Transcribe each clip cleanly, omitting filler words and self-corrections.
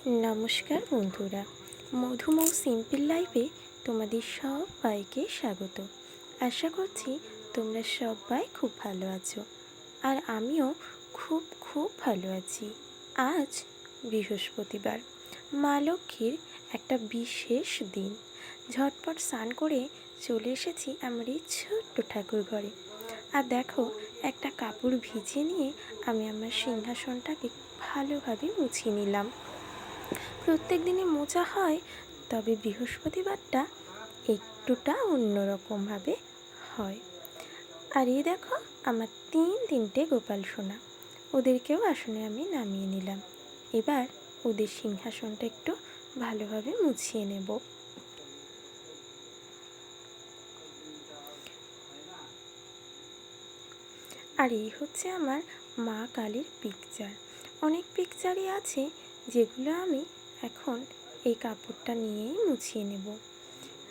নমস্কার বন্ধুরা, মধুমৌ সিম্পল লাইফে তোমাদের সবাইকে স্বাগত। আশা করছি তোমরা সবাই খুব ভালো আছো, আর আমিও খুব ভালো আছি। আজ বৃহস্পতিবার, মা লক্ষ্মীর একটা বিশেষ দিন। ঝটপট স্নান করে চলে এসেছি আমার এই ছোট্ট ঠাকুর ঘরে। আর দেখো, একটা কাপড় ভিজিয়ে নিয়ে আমি আমার সিংহাসনটাকে ভালোভাবে মুছিয়ে নিলাম। প্রত্যেক দিনই মোছা হয়, তবে বৃহস্পতিবারটা একটুটা অন্যরকমভাবে হয়। আর এই দেখো, আমার তিনটে গোপাল সোনা, ওদেরকেও আসনে আমি নামিয়ে নিলাম। এবার ওদের সিংহাসনটা একটু ভালোভাবে মুছিয়ে নেব। আর এই হচ্ছে আমার মা কালীর পিকচার। অনেক পিকচারই আছে যেগুলো আমি এখন এই কাপড়টা নিয়েই মুছিয়ে নেব।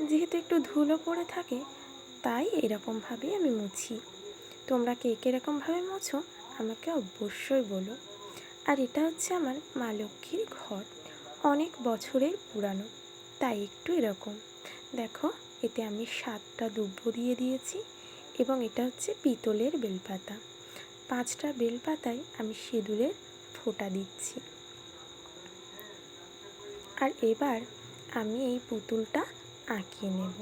যেহেতু একটু ধুলো পড়ে থাকে, তাই এরকমভাবেই আমি মুছি। তোমরা কে কীরকমভাবে মোছো আমাকে অবশ্যই বলো। আর এটা হচ্ছে আমার মা লক্ষ্মীর ঘট, অনেক বছরের পুরানো, তাই একটু এরকম। দেখো, এতে আমি 7টা দুব্বো দিয়ে দিয়েছি, এবং এটা হচ্ছে পিতলের বেলপাতা। 5টা বেলপাতায় আমি সিঁদুরের ফোঁটা দিচ্ছি। আর এবার আমি এই পুতুলটা আঁকিয়ে নেব।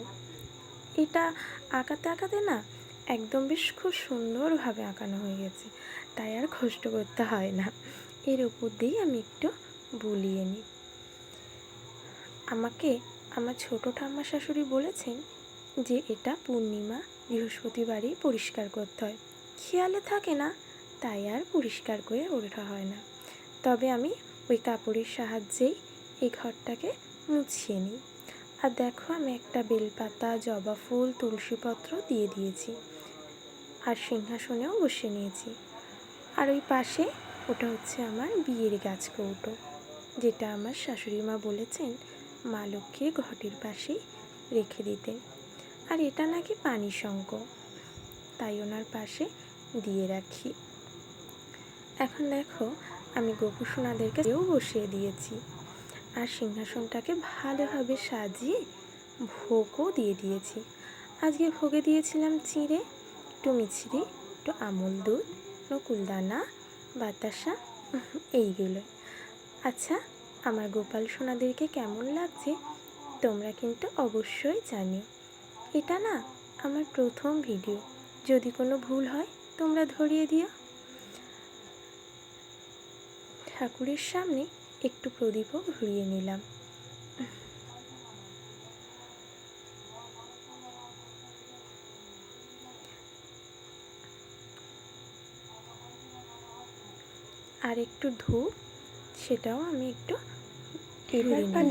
এটা আঁকাতে না একদম বেশ খুব সুন্দরভাবে আঁকানো হয়ে গেছে, তাই আর কষ্ট করতে হয় না। এর উপর দিয়েই আমি একটু বুলিয়ে নিই। আমাকে আমার ছোটো ঠাম্মা শাশুড়ি বলেছেন যে এটা পূর্ণিমা বৃহস্পতিবারই পরিষ্কার করতে হয়। খেয়ালে থাকে না, তাই আর পরিষ্কার করে ওঠা হয় না। তবে আমি ওই কাপড়ের সাহায্যেই এই ঘরটাকে মুছিয়ে নিই। আর দেখো, আমি একটা বেলপাতা, জবা ফুল, তুলসীপত্র দিয়ে দিয়েছি, আর সিংহাসনেও বসে নিয়েছি। আর ওই পাশে ওটা হচ্ছে আমার বিয়ের গাছ কৌটো, যেটা আমার শাশুড়ি মা বলেছেন মা লক্ষ্মীর ঘটের পাশেই রেখে দিতে। আর এটা নাকি পানি শঙ্খ, তাই ওনার পাশে দিয়ে রাখি। এখন দেখো, আমি গোপুসোনাদেরকেও বসিয়ে দিয়েছি, আর সিংহাসনটাকে ভালোভাবে সাজিয়ে ভোগও দিয়ে দিয়েছি। আজকে ভোগে দিয়েছিলাম চিঁড়ে, একটু মিছরি, একটু আমুল দুধ, নকুলদানা, বাতাসা, এইগুলো। আচ্ছা, আমার গোপাল সোনাদেরকে কেমন লাগছে তোমরা কিন্তু অবশ্যই জানিও। এটা না আমার প্রথম ভিডিও, যদি কোনো ভুল হয় তোমরা ধরিয়ে দিও। ঠাকুরের সামনে একটু প্রদীপও ঘুরিয়ে নিলাম। আর একটু ধূপ, সেটাও আমি একটু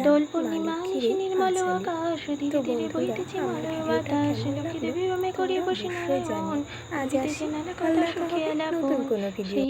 দোল পূর্ণিমা নিশি নির্মল আকাশ, ধীরে ধীরে বইতেছে মলয় বাতাস, লক্ষ্মী দেবী রমে করিয়া বসে নয়ন, আজিতেছে নানা কথা সুখে আলাপ। সেই